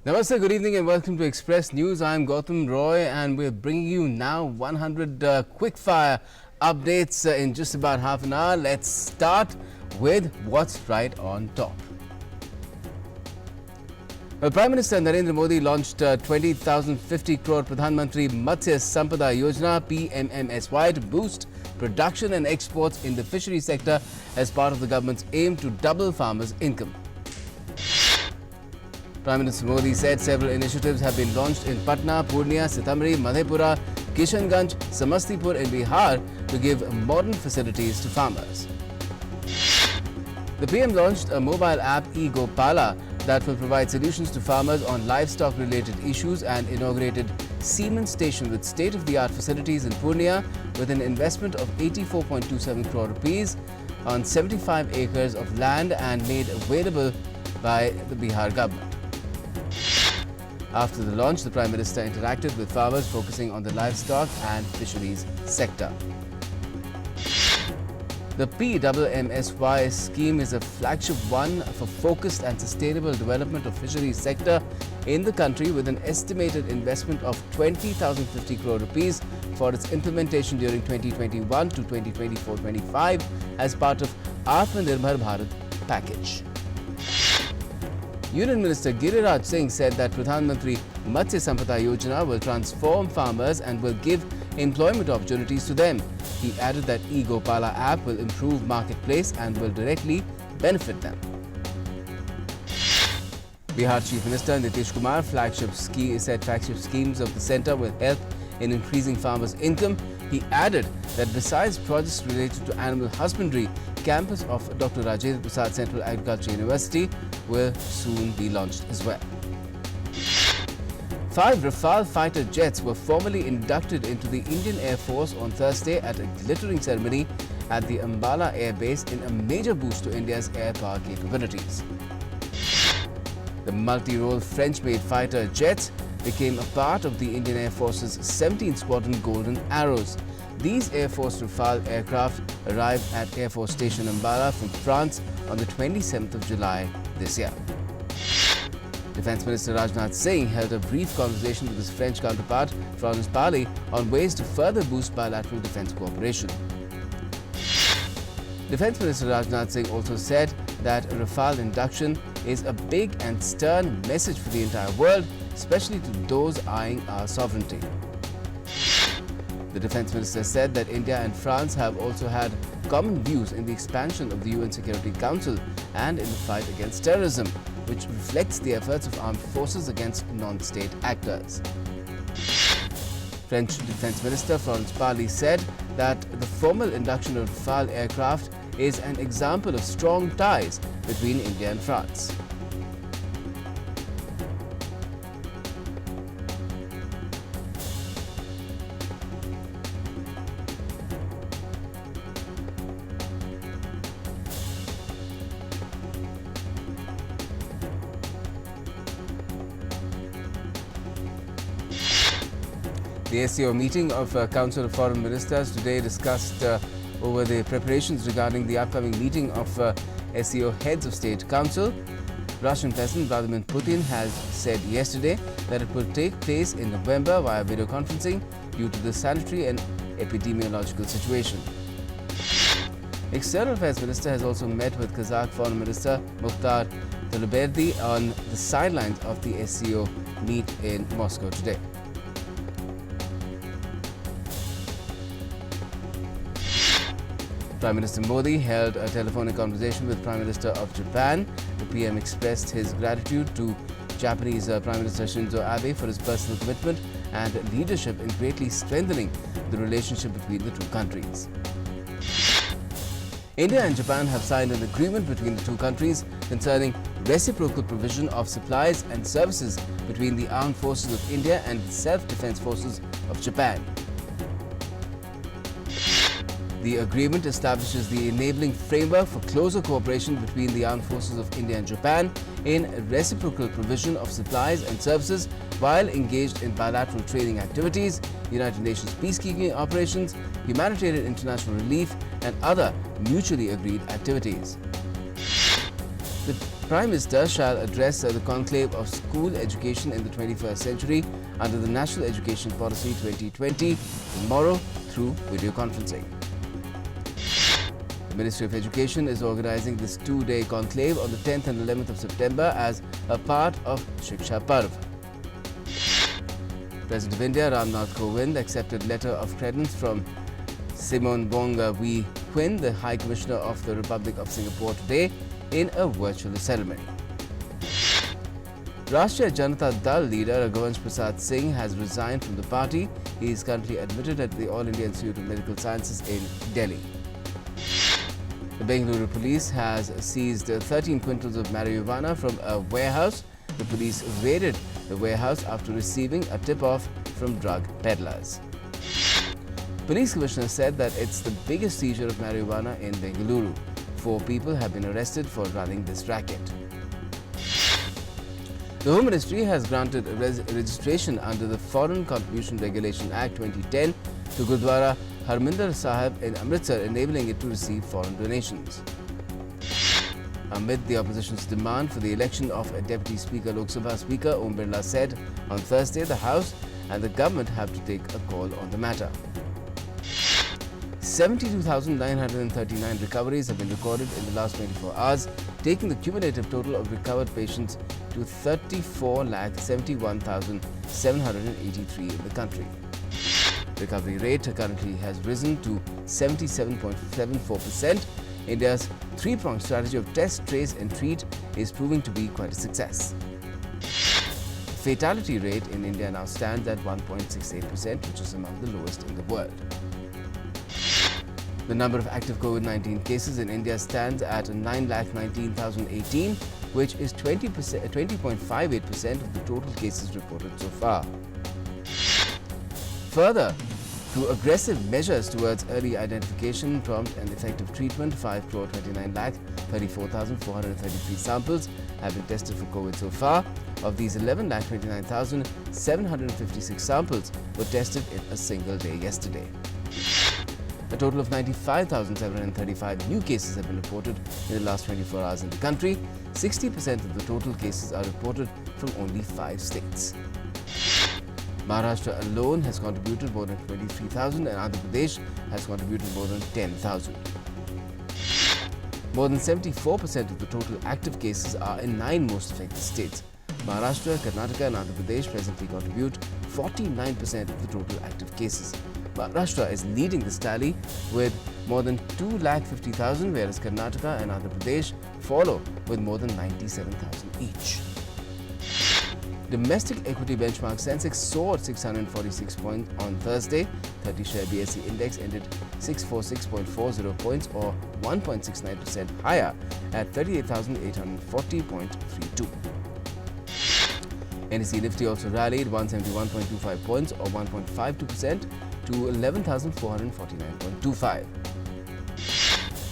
Namaste, good evening and welcome to Express News. I'm Gautam Roy and we're bringing you now 100 quick-fire updates in just about half an hour. Let's start with what's right on top. Well, Prime Minister Narendra Modi launched 20,050 crore Pradhan Mantri Matsya Sampada Yojana PMMSY to boost production and exports in the fishery sector as part of the government's aim to double farmers' income. Prime Minister Modi said several initiatives have been launched in Patna, Purnia, Sitamarhi, Madhepura, Kishanganj, Samastipur in Bihar to give modern facilities to farmers. The PM launched a mobile app e-Gopala that will provide solutions to farmers on livestock-related issues and inaugurated semen station with state-of-the-art facilities in Purnia with an investment of 84.27 crore rupees on 75 acres of land and made available by the Bihar government. After the launch, the Prime Minister interacted with farmers focusing on the livestock and fisheries sector. The PMMSY scheme is a flagship one for focused and sustainable development of fisheries sector in the country with an estimated investment of 20,050 crore rupees for its implementation during 2021 to 2024-25 as part of Atmanirbhar Bharat package. Union Minister Giriraj Singh said that Pradhan Mantri Matsya Sampada Yojana will transform farmers and will give employment opportunities to them. He added that e-Gopala app will improve marketplace and will directly benefit them. Bihar Chief Minister Nitish Kumar said flagship schemes of the centre will help in increasing farmers' income. He added that besides projects related to animal husbandry, campus of Dr. Rajendra Prasad Central Agriculture University will soon be launched as well. 5 Rafale fighter jets were formally inducted into the Indian Air Force on Thursday at a glittering ceremony at the Ambala Air Base in a major boost to India's air power capabilities. The multi-role French-made fighter jets became a part of the Indian Air Force's 17th Squadron Golden Arrows. These Air Force Rafale aircraft arrived at Air Force Station Ambala from France on the 27th of July this year. Defence Minister Rajnath Singh held a brief conversation with his French counterpart, Florence Parly, on ways to further boost bilateral defence cooperation. Defence Minister Rajnath Singh also said that Rafale induction is a big and stern message for the entire world, especially to those eyeing our sovereignty. The Defence Minister said that India and France have also had common views in the expansion of the UN Security Council and in the fight against terrorism, which reflects the efforts of armed forces against non-state actors. French Defence Minister Florence Parly said that the formal induction of Rafale aircraft is an example of strong ties between India and France. The SCO meeting of Council of Foreign Ministers today discussed over the preparations regarding the upcoming meeting of SCO Heads of State Council. Russian President Vladimir Putin has said yesterday that it will take place in November via video conferencing due to the sanitary and epidemiological situation. External Affairs Minister has also met with Kazakh Foreign Minister Mukhtar Tuluberdi on the sidelines of the SCO meet in Moscow today. Prime Minister Modi held a telephonic conversation with Prime Minister of Japan. The PM expressed his gratitude to Japanese Prime Minister Shinzo Abe for his personal commitment and leadership in greatly strengthening the relationship between the two countries. India and Japan have signed an agreement between the two countries concerning reciprocal provision of supplies and services between the armed forces of India and the self-defense forces of Japan. The agreement establishes the enabling framework for closer cooperation between the armed forces of India and Japan in reciprocal provision of supplies and services while engaged in bilateral training activities, United Nations peacekeeping operations, humanitarian international relief, and other mutually agreed activities. The Prime Minister shall address the conclave of school education in the 21st century under the National Education Policy 2020 tomorrow through video conferencing. The Ministry of Education is organizing this two-day conclave on the 10th and 11th of September as a part of Shiksha Parv. President of India Ram Nath Kovind accepted letter of credence from Simon Wong Wee Quinn, the High Commissioner of the Republic of Singapore, today in a virtual ceremony. Rashtriya Janata Dal leader Raghuvansh Prasad Singh has resigned from the party. He is currently admitted at the All India Institute of Medical Sciences in Delhi. The Bengaluru police has seized 13 quintals of marijuana from a warehouse. The police raided the warehouse after receiving a tip-off from drug peddlers. Police Commissioner said that it's the biggest seizure of marijuana in Bengaluru. 4 people have been arrested for running this racket. The Home Ministry has granted registration under the Foreign Contribution Regulation Act 2010 to Gurdwara Harminder Sahib in Amritsar, enabling it to receive foreign donations. Amid the opposition's demand for the election of a Deputy Speaker, Lok Sabha Speaker Om Birla said on Thursday the House and the government have to take a call on the matter. 72,939 recoveries have been recorded in the last 24 hours, taking the cumulative total of recovered patients to 34,71,783 in the country. Recovery rate currently has risen to 77.74%. India's three-pronged strategy of test, trace and treat is proving to be quite a success. Fatality rate in India now stands at 1.68%, which is among the lowest in the world. The number of active COVID-19 cases in India stands at 9,19,018, which is 20.58% of the total cases reported so far. Further, through aggressive measures towards early identification, prompt and effective treatment, 5,29,34,433 samples have been tested for COVID so far. Of these, 11,29,756 samples were tested in a single day yesterday. A total of 95,735 new cases have been reported in the last 24 hours in the country. 60% of the total cases are reported from only 5 states. Maharashtra alone has contributed more than 23,000 and Andhra Pradesh has contributed more than 10,000. More than 74% of the total active cases are in 9 most affected states. Maharashtra, Karnataka and Andhra Pradesh presently contribute 49% of the total active cases. Maharashtra is leading this tally with more than 2,50,000, whereas Karnataka and Andhra Pradesh follow with more than 97,000 each. Domestic equity benchmark Sensex soared 646 points on Thursday. 30-share BSE index ended 646.40 points or 1.69% higher at 38,840.32. NSE Nifty also rallied 171.25 points or 1.52% to 11,449.25.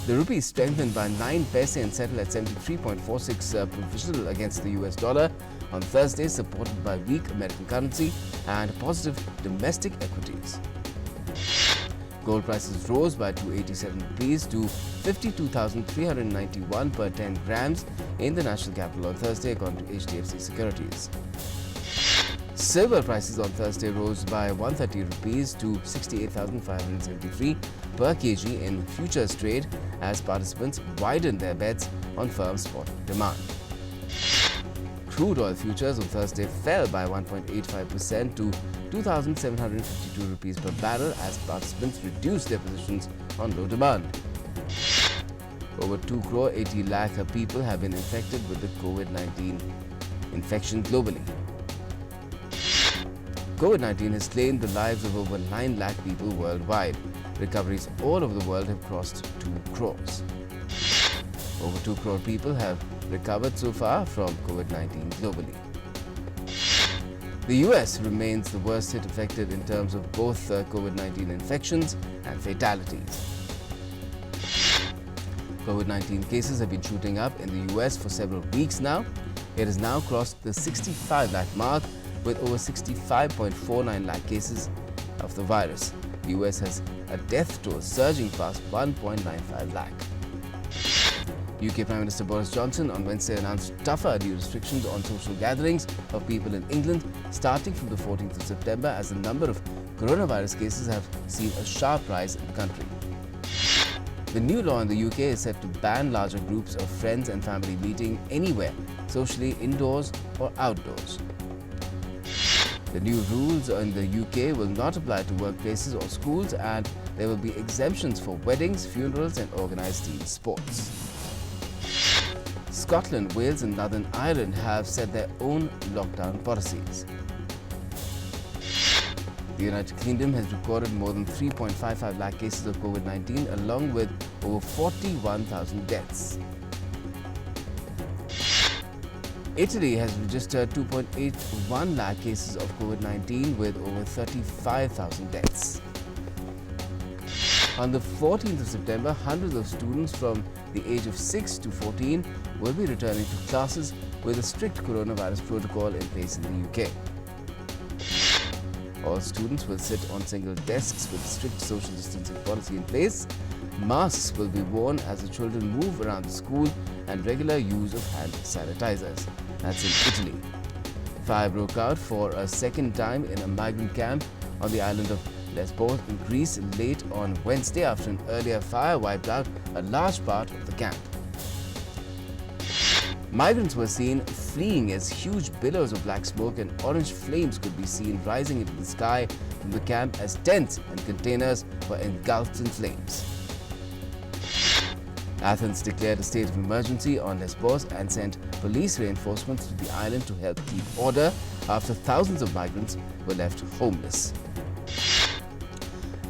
The rupee strengthened by 9 paise and settled at 73.46 provisional against the US dollar on Thursday, supported by weak American currency and positive domestic equities. Gold prices rose by 287 rupees to 52,391 per 10 grams in the national capital on Thursday, according to HDFC Securities. Silver prices on Thursday rose by 130 rupees to 68,573 per kg in futures trade as participants widened their bets on firm spot demand. Crude oil futures on Thursday fell by 1.85% to 2,752 rupees per barrel as participants reduced their positions on low demand. Over 2 crore 80 lakh people have been infected with the COVID-19 infection globally. COVID-19 has claimed the lives of over 9 lakh people worldwide. Recoveries all over the world have crossed 2 crores. Over 2 crore people have recovered so far from COVID-19 globally. The US remains the worst hit affected in terms of both COVID-19 infections and fatalities. COVID-19 cases have been shooting up in the US for several weeks now. It has now crossed the 65 lakh mark with over 65.49 lakh cases of the virus. The US has a death toll surging past 1.95 lakh. UK Prime Minister Boris Johnson on Wednesday announced tougher new restrictions on social gatherings of people in England starting from the 14th of September as the number of coronavirus cases have seen a sharp rise in the country. The new law in the UK is set to ban larger groups of friends and family meeting anywhere, socially indoors or outdoors. The new rules in the UK will not apply to workplaces or schools, and there will be exemptions for weddings, funerals and organised team sports. Scotland, Wales and Northern Ireland have set their own lockdown policies. The United Kingdom has recorded more than 3.55 lakh cases of COVID-19 along with over 41,000 deaths. Italy has registered 2.81 lakh cases of COVID-19 with over 35,000 deaths. On the 14th of September, hundreds of students from the age of 6 to 14 will be returning to classes with a strict coronavirus protocol in place in the UK. All students will sit on single desks with strict social distancing policy in place. Masks will be worn as the children move around the school and regular use of hand sanitizers. That's in Italy. Fire broke out for a second time in a migrant camp on the island of Lesbos in Greece late on Wednesday after an earlier fire wiped out a large part of the camp. Migrants were seen fleeing as huge billows of black smoke and orange flames could be seen rising into the sky from the camp as tents and containers were engulfed in flames. Athens declared a state of emergency on Lesbos and sent police reinforcements to the island to help keep order after thousands of migrants were left homeless.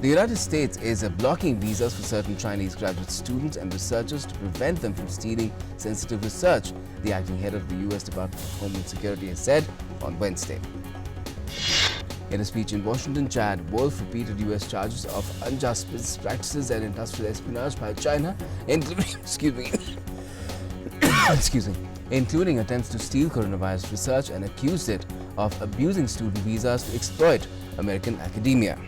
The United States is blocking visas for certain Chinese graduate students and researchers to prevent them from stealing sensitive research, the acting head of the U.S. Department of Homeland Security has said on Wednesday. In a speech in Washington, Chad Wolf repeated U.S. charges of unjust business practices and industrial espionage by China, including, including attempts to steal coronavirus research, and accused it of abusing student visas to exploit American academia.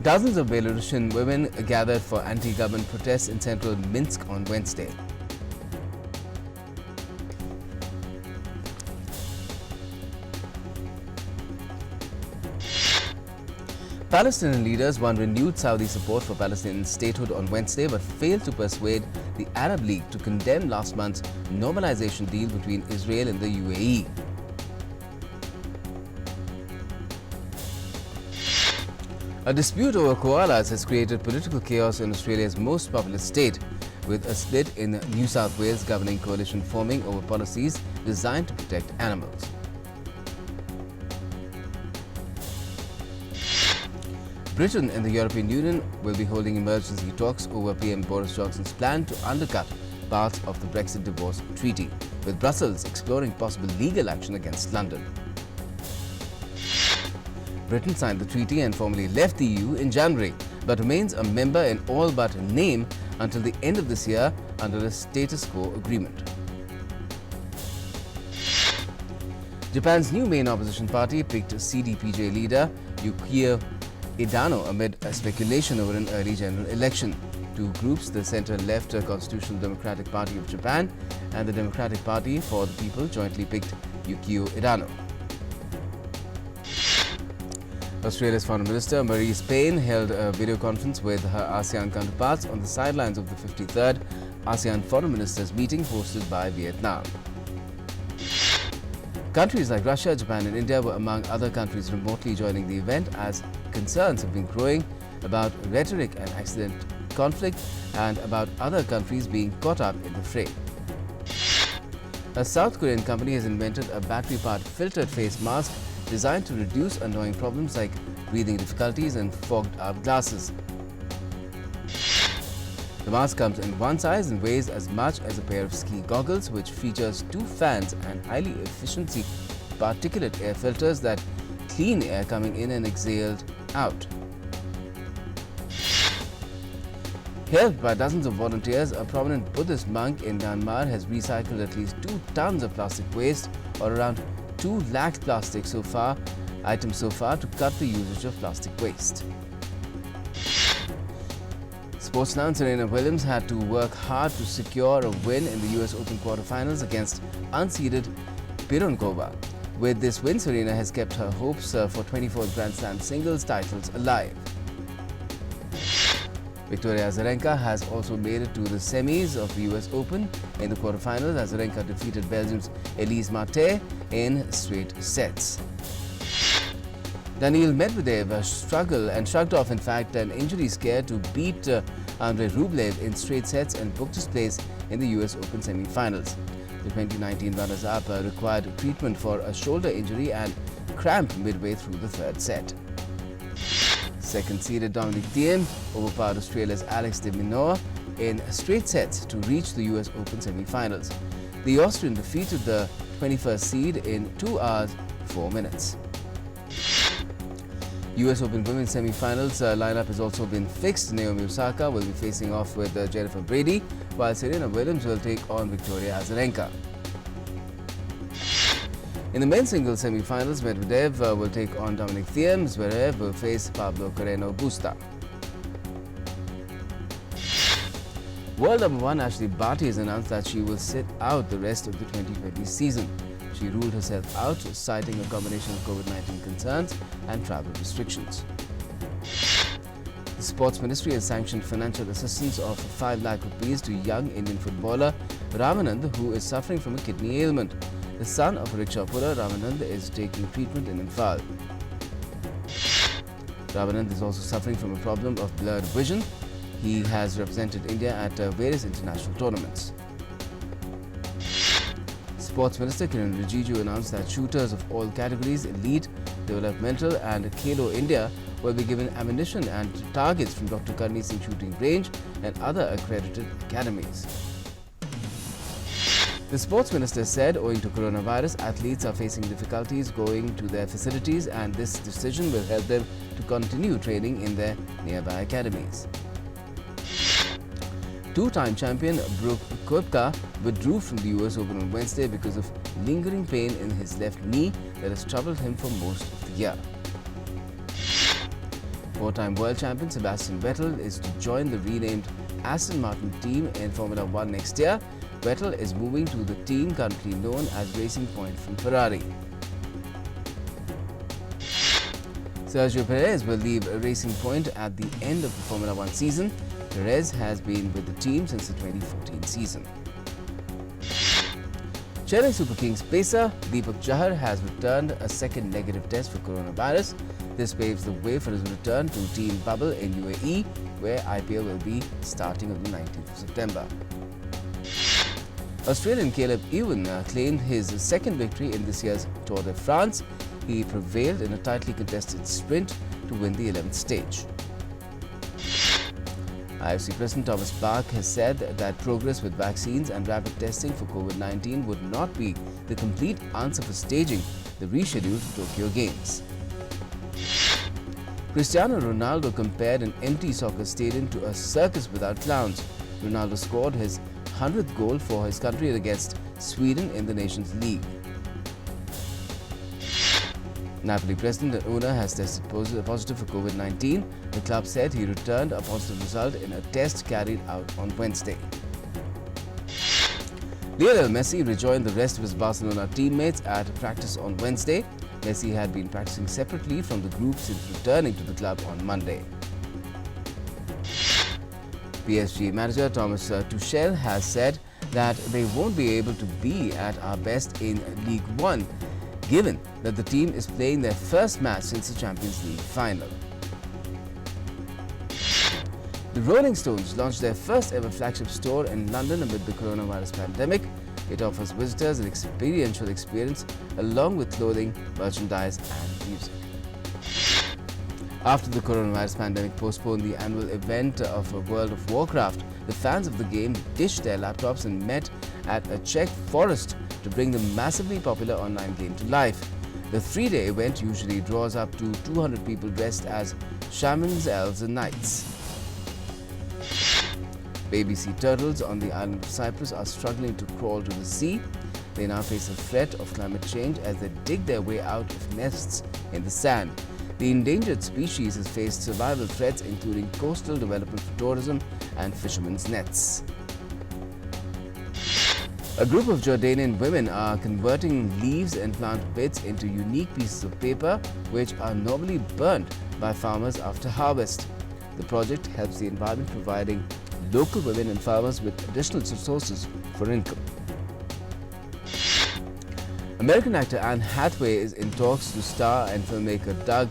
Dozens of Belarusian women gathered for anti-government protests in central Minsk on Wednesday. Palestinian leaders won renewed Saudi support for Palestinian statehood on Wednesday but failed to persuade the Arab League to condemn last month's normalization deal between Israel and the UAE. A dispute over koalas has created political chaos in Australia's most populous state, with a split in New South Wales governing coalition forming over policies designed to protect animals. Britain and the European Union will be holding emergency talks over PM Boris Johnson's plan to undercut parts of the Brexit divorce treaty, with Brussels exploring possible legal action against London. Britain signed the treaty and formally left the EU in January, but remains a member in all but name until the end of this year under a status quo agreement. Japan's new main opposition party picked CDPJ leader Yukio Edano amid a speculation over an early general election. Two groups, the centre-left Constitutional Democratic Party of Japan and the Democratic Party for the People, jointly picked Yukio Edano. Australia's Foreign Minister Marise Payne held a video conference with her ASEAN counterparts on the sidelines of the 53rd ASEAN Foreign Ministers meeting hosted by Vietnam. Countries like Russia, Japan and India were among other countries remotely joining the event as concerns have been growing about rhetoric and accident conflict and about other countries being caught up in the fray. A South Korean company has invented a battery-powered filtered face mask designed to reduce annoying problems like breathing difficulties and fogged-up glasses. The mask comes in one size and weighs as much as a pair of ski goggles, which features two fans and highly efficiency particulate air filters that clean air coming in and exhaled out. Helped by dozens of volunteers, a prominent Buddhist monk in Myanmar has recycled at least 2 tons of plastic waste, or around 2 lakh items so far to cut the usage of plastic waste. Sports now, Serena Williams had to work hard to secure a win in the US Open quarterfinals against unseeded Pironkova. With this win, Serena has kept her hopes for 24th Grand Slam singles titles alive. Victoria Azarenka has also made it to the semis of the US Open. In the quarterfinals, Azarenka defeated Belgium's Elise Marté in straight sets. Daniil Medvedev shrugged off, in fact, an injury scare to beat Andrei Rublev in straight sets and booked his place in the US Open semi-finals. The 2019 runners-up required treatment for a shoulder injury and cramp midway through the third set. Second-seeded Dominic Thiem overpowered Australia's Alex de Minaur in straight sets to reach the US Open semi-finals. The Austrian defeated the 21st seed in 2 hours 4 minutes. US Open Women's semi-finals lineup has also been fixed. Naomi Osaka will be facing off with Jennifer Brady, while Serena Williams will take on Victoria Azarenka. In the men's singles semi-finals, Medvedev will take on Dominic Thiem. Zverev will face Pablo Carreno Busta. World number 1 Ashley Barty has announced that she will sit out the rest of the 2020 season. She ruled herself out, citing a combination of COVID-19 concerns and travel restrictions. The Sports Ministry has sanctioned financial assistance of 5 lakh rupees to young Indian footballer Ramanand, who is suffering from a kidney ailment. The son of a rickshaw puller, Ramanand is taking treatment in Imphal. Ramanand is also suffering from a problem of blurred vision. He has represented India at various international tournaments. Sports Minister Kiran Rijiju announced that shooters of all categories, elite, developmental and Khelo India will be given ammunition and targets from Dr. Karni Singh Shooting Range and other accredited academies. The Sports Minister said owing to coronavirus, athletes are facing difficulties going to their facilities, and this decision will help them to continue training in their nearby academies. Two-time champion Brooke Koepka withdrew from the US Open on Wednesday because of lingering pain in his left knee that has troubled him for most of the year. Four-time world champion Sebastian Vettel is to join the renamed Aston Martin team in Formula One next year. Vettel is moving to the team currently known as Racing Point from Ferrari. Sergio Perez will leave Racing Point at the end of the Formula One season. Perez has been with the team since the 2014 season. Chennai Super Kings pacer Deepak Chahar has returned a second negative test for coronavirus. This paves the way for his return to team bubble in UAE, where IPL will be starting on the 19th of September. Australian Caleb Ewan claimed his second victory in this year's Tour de France. He prevailed in a tightly contested sprint to win the 11th stage. IFC President Thomas Bach has said that progress with vaccines and rapid testing for COVID-19 would not be the complete answer for staging the rescheduled Tokyo Games. Cristiano Ronaldo compared an empty soccer stadium to a circus without clowns. Ronaldo scored his 100th goal for his country against Sweden in the Nations League. Napoli president and owner has tested positive for COVID-19. The club said he returned a positive result in a test carried out on Wednesday. Lionel Messi rejoined the rest of his Barcelona teammates at practice on Wednesday. Messi had been practicing separately from the group since returning to the club on Monday. PSG manager Thomas Tuchel has said that they won't be able to be at our best in League One, given that the team is playing their first match since the Champions League final. The Rolling Stones launched their first ever flagship store in London amid the coronavirus pandemic. It offers visitors an experiential experience along with clothing, merchandise and music. After the coronavirus pandemic postponed the annual event of World of Warcraft, the fans of the game ditched their laptops and met at a Czech forest to bring the massively popular online game to life. The 3-day event usually draws up to 200 people dressed as shamans, elves and knights. Baby sea turtles on the island of Cyprus are struggling to crawl to the sea. They now face a threat of climate change as they dig their way out of nests in the sand. The endangered species has faced survival threats including coastal development for tourism and fishermen's nets. A group of Jordanian women are converting leaves and plant bits into unique pieces of paper which are normally burnt by farmers after harvest. The project helps the environment, providing local women and farmers with additional sources for income. American actor Anne Hathaway is in talks to star and filmmaker Doug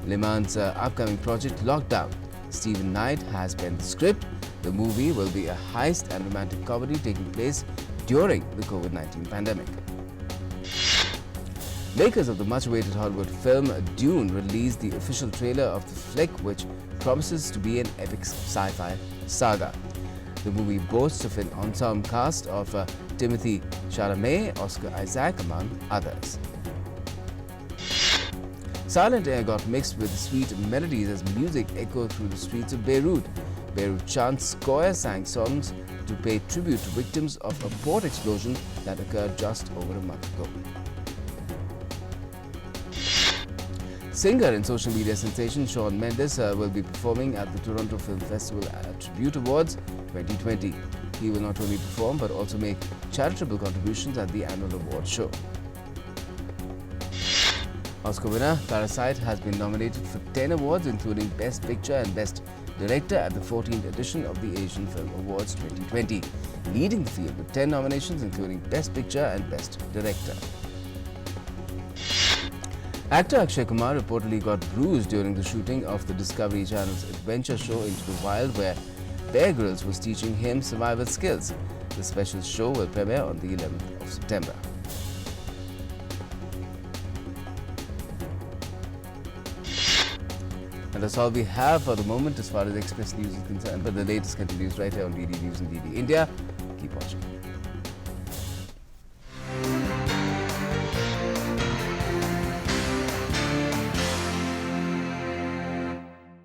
Liman's upcoming project Lockdown. Stephen Knight has penned the script. The movie will be a heist and romantic comedy taking place during the COVID-19 pandemic. Makers of the much-awaited Hollywood film Dune released the official trailer of the flick, which promises to be an epic sci-fi saga. The movie boasts of an ensemble cast of Timothée Chalamet, Oscar Isaac, among others. Silent Air got mixed with sweet melodies as music echoed through the streets of Beirut. Beirut Chant's choir sang songs to pay tribute to victims of a port explosion that occurred just over a month ago. Singer and social media sensation Shawn Mendes will be performing at the Toronto Film Festival Tribute Awards 2020. He will not only perform but also make charitable contributions at the annual award show. Oscar winner Parasite has been nominated for 10 awards, including Best Picture and Best Director at the 14th edition of the Asian Film Awards 2020, leading the field with 10 nominations, including Best Picture and Best Director. Actor Akshay Kumar reportedly got bruised during the shooting of the Discovery Channel's adventure show Into the Wild, where Bear Grylls was teaching him survival skills. The special show will premiere on the 11th of September. And that's all we have for the moment as far as Express News is concerned, but the latest continues right here on DD News and DD India. Keep watching.